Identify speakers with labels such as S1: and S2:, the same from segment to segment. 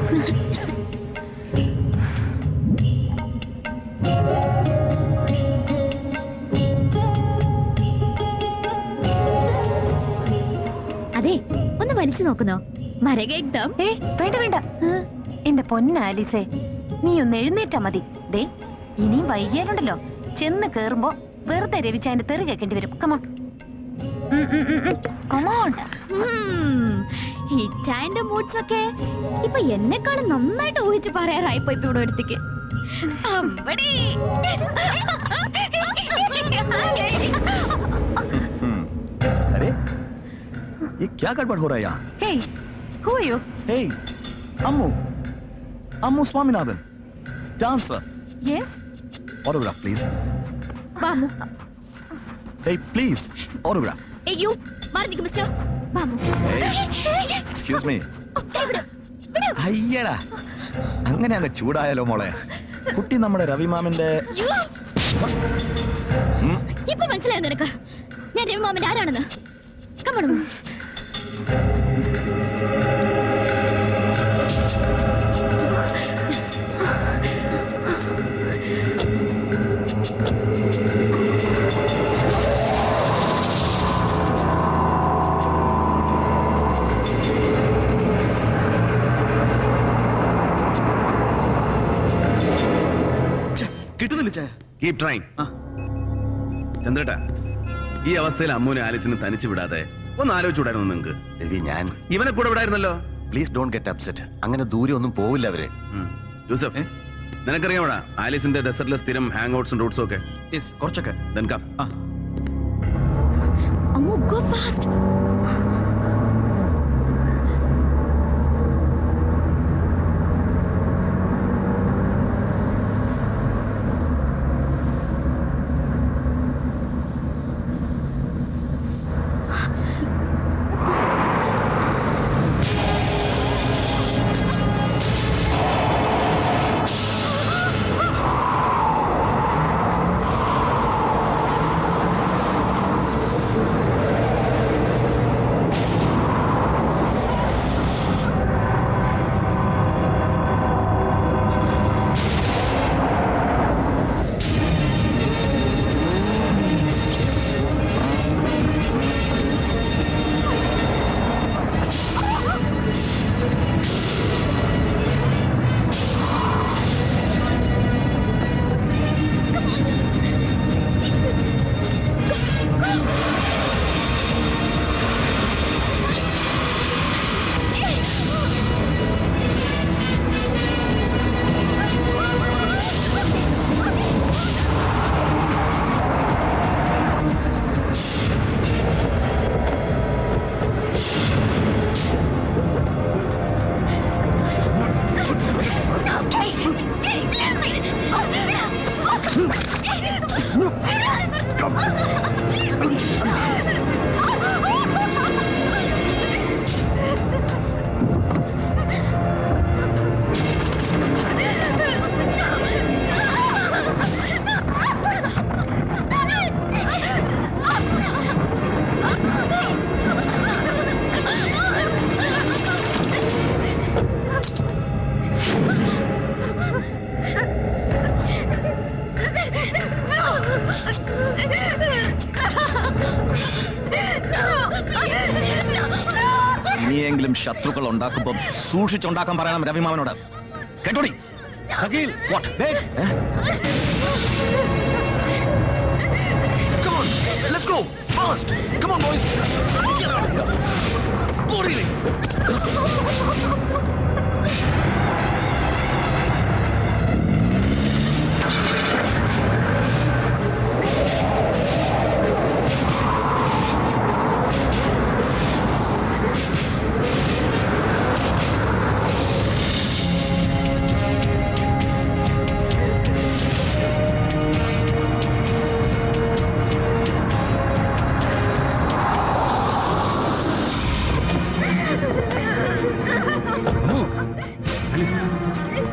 S1: അതെ, ഒന്ന് വലിച്ചു നോക്കുന്നോ? മരകേക്ദം.
S2: വേണ്ട വേണ്ട, എന്റെ പൊന്നാലിസേ, നീ ഒന്ന് എഴുന്നേറ്റാ മതി. ദേ, ഇനിയും വൈകിയാലുണ്ടല്ലോ, ചെന്ന് കേറുമ്പോ വെറുതെ രവിച്ചായന്റെ തെറി കേൾക്കേണ്ടി വരും. Come on come on.
S1: ഈ ചായന്റെ മൂഡ്സ് ഒക്കെ ഇപ്പൊ എന്നെക്കാളും നന്നായിട്ട് ഊഹിച്ച് പറയാറായിപ്പോ ഇപ്പൊ ഇവിടെ ഒരുത്തിക്ക്.
S3: अरे ये क्या गड़बड़ हो रहा है यहाँ?
S2: Hey, who are you?
S3: Hey, Ammu Swaminathan, dancer.
S2: Yes.
S3: Autograph, please.
S1: വാമു.
S3: Hey, please, autograph.
S1: അയ്യോ, മാറി നിൽക്ക് മിസ്റ്റർ. വാമു.
S3: Hey, excuse me. അയ്യടാ, അങ്ങനെ അങ്ങ് ചൂടായാലോ മോളെ. കുട്ടി നമ്മുടെ രവിമാമന്റെ.
S1: ഇപ്പൊ മനസ്സിലായോ നിനക്ക് ഞാൻ രവിമാമന്റെ ആരാണെന്ന്? കമ്മണു.
S3: കിട്ടുന്നില്ല ചായ.
S4: Keep trying. ചന്ദ്രേട്ടാ, ഈ അവസ്ഥയിൽ അമ്മൂനെ ആലിസിനെ തനിച്ചു വിടാതെ ഒന്ന് ആലോചിച്ചുകൂടായിരുന്നു നിങ്ങൾക്ക്?
S3: രവി, ഞാൻ
S4: ഇവനെ കൂടെ വിടായിരുന്നല്ലോ.
S3: Please don't get upset. അങ്ങനെ ദൂരെ ഒന്നും പോവില്ല അവര്.
S4: യൂസഫ്, നിനക്കറിയാമോടാ ആലിസിന്റെ ഡെസർട്ടിലെ സ്ഥിരം ഹാങ് ഔട്ട്സും റൂട്ട്സും ഒക്കെ?
S3: കുറച്ചൊക്കെ.
S4: Then come.
S1: Ammu, go fast.
S3: ഇനിയെങ്കിലും ശത്രുക്കൾ ഉണ്ടാക്കുമ്പോൾ സൂക്ഷിച്ചുണ്ടാക്കാൻ പറയണം രവിമാമനോട്. കേട്ടോടി. What? Come on, let's go fast. Come on, boys. Get out of here. Bloody.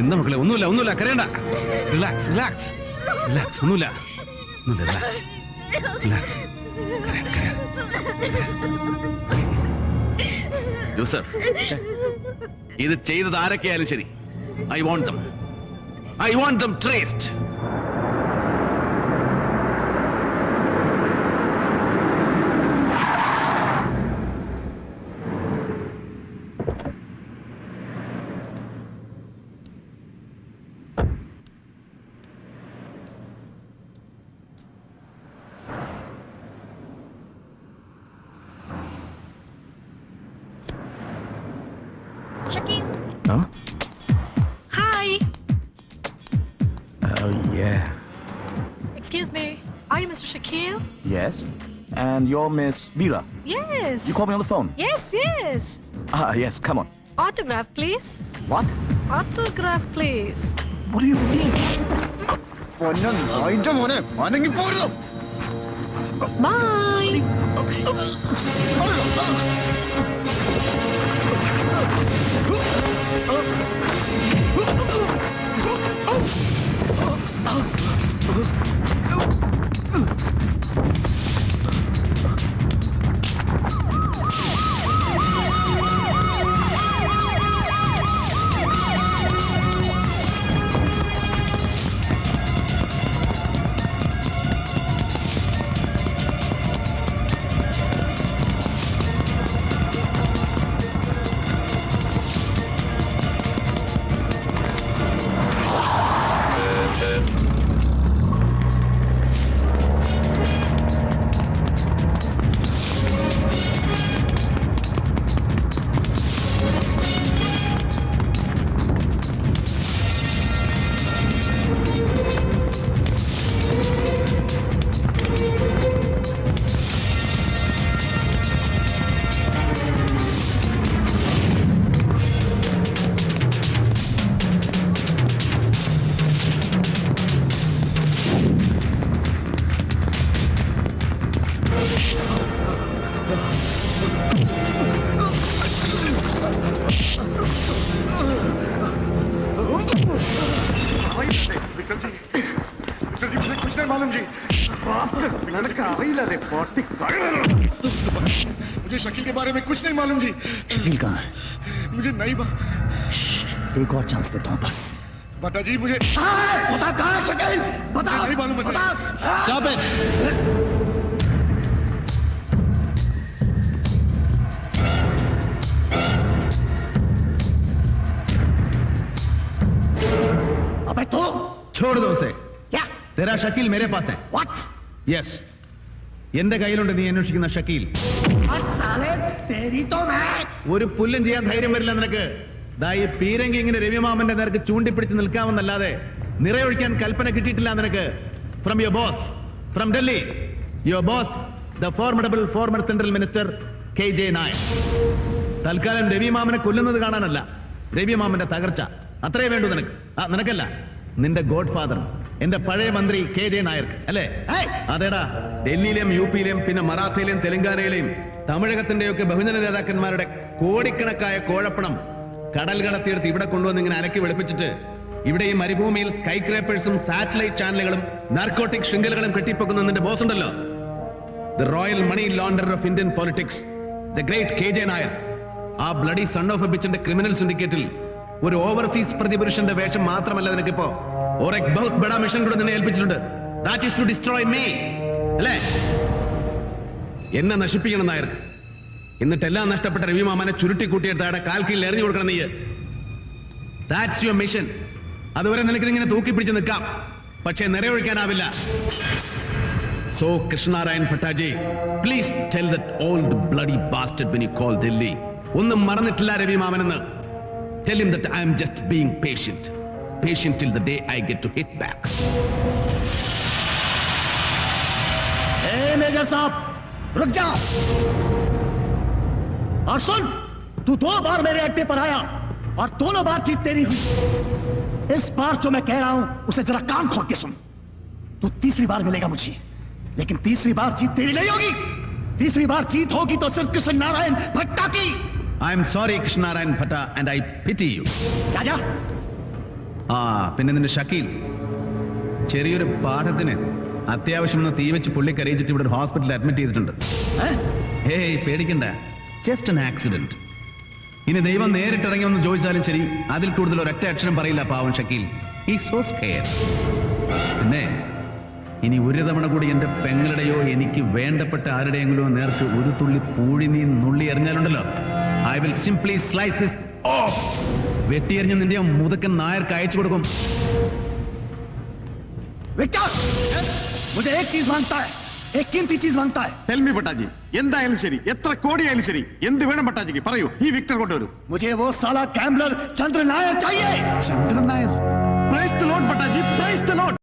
S4: എന്താ മക്കളെ? ഒന്നുമില്ല, കരയണ്ട. Relax relax relax. ഒന്നുമില്ല, റിലാക്സ് റിലാക്സ്. ജോസഫ്, ഇത് ചെയ്തത് ആരൊക്കെയായാലും ശരി, I want them traced.
S1: Shakil.
S3: Huh?
S1: Hi.
S3: Oh, yeah.
S5: Excuse me, are you Mr. Shakil?
S3: Yes. And you're Miss Veera.
S5: Yes.
S3: You called me on the phone.
S5: Yes, yes.
S3: Yes, come on.
S5: Autograph, please.
S3: What?
S5: Autograph, please.
S3: What do you mean?
S5: Bye.
S6: कुछ नहीं मालूम जी। मुझे शकील के बारे में कुछ नहीं मालूम जी।
S3: शकील कहाँ है?
S6: मुझे नहीं
S3: एक और चांस देता हूँ बस।
S6: बता जी मुझे।
S3: बता कहाँ है शकील? बता।
S6: नहीं मालूम मुझे।
S3: Stop it! अबे तो
S4: छोड़ दो उसे।
S3: क्या?
S4: तेरा शकील मेरे पास है।
S3: What?
S4: Yes. എന്റെ കയ്യിലുണ്ട് നീ അന്വേഷിക്കുന്ന ഷക്കീൽ. ഒരു പുല്ലും ചെയ്യാൻ ധൈര്യം വരില്ല നിനക്ക്. ദാ ഈ പീരങ്കി ഇങ്ങനെ രവിമാമന്റെ നേർക്ക് ചൂണ്ടിപ്പിടിച്ച് നിൽക്കാമെന്നല്ലാതെ നിറയൊഴിക്കാൻ കൽപ്പന കിട്ടിയിട്ടില്ല നിനക്ക്. From your boss, from Delhi. Your boss, the formidable former central minister KJ Nair. തൽക്കാലം രവിമാമനെ കൊല്ലുന്നത് കാണാനല്ല, രവിമാമന്റെ തകർച്ച അത്രേ വേണ്ടു നിനക്ക്. നിനക്കല്ല, നിന്റെ ഗോഡ് ഫാദർ എന്റെ പഴയ മന്ത്രി KJ നായർക്ക് അല്ലേ? അതേടാ, ഡൽഹിയിലെയും UP-യിലെയും പിന്നെ മറാത്തയിലെയും തെലങ്കാനയിലെയും തമിഴകത്തിന്റെയൊക്കെ ബഹുജന നേതാക്കന്മാരുടെ കോടിക്കണക്കായ കോഴപ്പണം കടൽ കടത്തിയെടുത്ത് ഇവിടെ കൊണ്ടുവന്ന് ഇങ്ങനെ അലക്കി വെളുപ്പിച്ചിട്ട് ഇവിടെ ഈ മരുഭൂമിയിൽ സ്കൈ ക്രേപ്പേഴ്സും സാറ്റലൈറ്റ് ചാനലുകളും നാർക്കോട്ടിക് ശൃംഖലകളും കെട്ടിപ്പൊക്കുന്ന നിന്റെ ബോസ് ഉണ്ടല്ലോ, the royal money launder of Indian politics, the great KJ Nair. ആ ബ്ലഡി സൺ ഓഫ് എ ബിച്ചിന്റെ ക്രിമിനൽ സിൻഡിക്കേറ്റിൽ ഒരു ഓവർസീസ് പ്രതിപുരുഷന്റെ വേഷം മാത്രമല്ല നിനക്കിപ്പോ ഒരു ബഹുത് ബഡാ മിഷൻ കൂടെ നിന്നെ ഏൽപ്പിച്ചിട്ടുണ്ട്. That is to destroy me, അല്ലേ? എന്നെ നശിപ്പിക്കണം നായർക്ക്. എന്നിട്ട് എല്ലാം നഷ്ടപ്പെട്ട രവിമാമനെ ചുരുട്ടിക്കൂട്ടിയെടുത്ത് അയാളുടെ കാൽ കീഴിൽ എറിഞ്ഞു കൊടുക്കണം നീ. That's your mission. അതുവരെ നിനക്ക് ഇങ്ങനെ തൂക്കിപ്പിടിച്ച് നിൽക്കാം, പക്ഷേ നിറയൊഴിക്കാനാവില്ല. So Krishnarayan Bhattaji, please tell that old bloody bastard when you call Delhi. ഒന്നും മറന്നിട്ടില്ല രവിമാമനെന്ന്. Tell him that I am just being patient. Patient till the day I get to hit back.
S3: Hey major साहब, रुक जा और सुन, तू 2 बार मेरे अड्डे पर आया और दोनों बार जीत तेरी हुई. इस बार जो मैं कह रहा हूं उसे जरा कान खोल के सुन. तू तीसरी बार मिलेगा मुझे, लेकिन तीसरी बार जीत तेरी नहीं होगी. तीसरी बार जीत होगी तो सिर्फ कृष्ण नारायण भट्टा की.
S4: I am sorry Krishnarayan Bhatta and I pity you.
S3: जा
S4: പിന്നെ നിന്റെ ഷക്കീൽ ചെറിയൊരു പാഠത്തിന് അത്യാവശ്യം തീ വെച്ച് പുള്ളി കരയിച്ചിട്ട് ഇവിടെ ഒരു ഹോസ്പിറ്റലിൽ അഡ്മിറ്റ് ചെയ്തിട്ടുണ്ട്. പേടിക്കണ്ട, ജസ്റ്റ് an accident. ഇനി ദൈവം നേരിട്ടിറങ്ങി ഒന്ന് ചോദിച്ചാലും ശരി, അതിൽ കൂടുതൽ ഒരൊറ്റ അക്ഷരം പറയില്ല പാവം ഷക്കീൽ. He's so scared. പിന്നെ ഇനി ഒരു തവണ കൂടി എന്റെ പെങ്ങളുടെയോ എനിക്ക് വേണ്ടപ്പെട്ട ആരുടെയെങ്കിലോ നേർക്ക് ഒരു തുള്ളി പൂഴി നീ നുള്ളി എറിഞ്ഞാലുണ്ടല്ലോ, I will simply slice this off. വെട്ടിയെറിഞ്ഞ് നിന്റെ മുതക്കൻ നായർക്ക് അയച്ചു കൊടുക്കും.
S3: विक्टर, मुझे एक चीज मांगता है, एक कीमती चीज मांगता है.
S7: ടെൽ മീ പട്ടാജി, എന്തായാലും ശരി, എത്ര കോടിയായാലും ശരി, എന്ത് വേണം പട്ടാജിക്ക് പറയൂ. ഈ വിക്ടർ കൊണ്ടുവരൂ.
S3: मुझे वो साला गैम्बलर चंद्र नायर चाहिए.
S7: Chandran Nair. Praise the lord Pattaji, praise the Lord.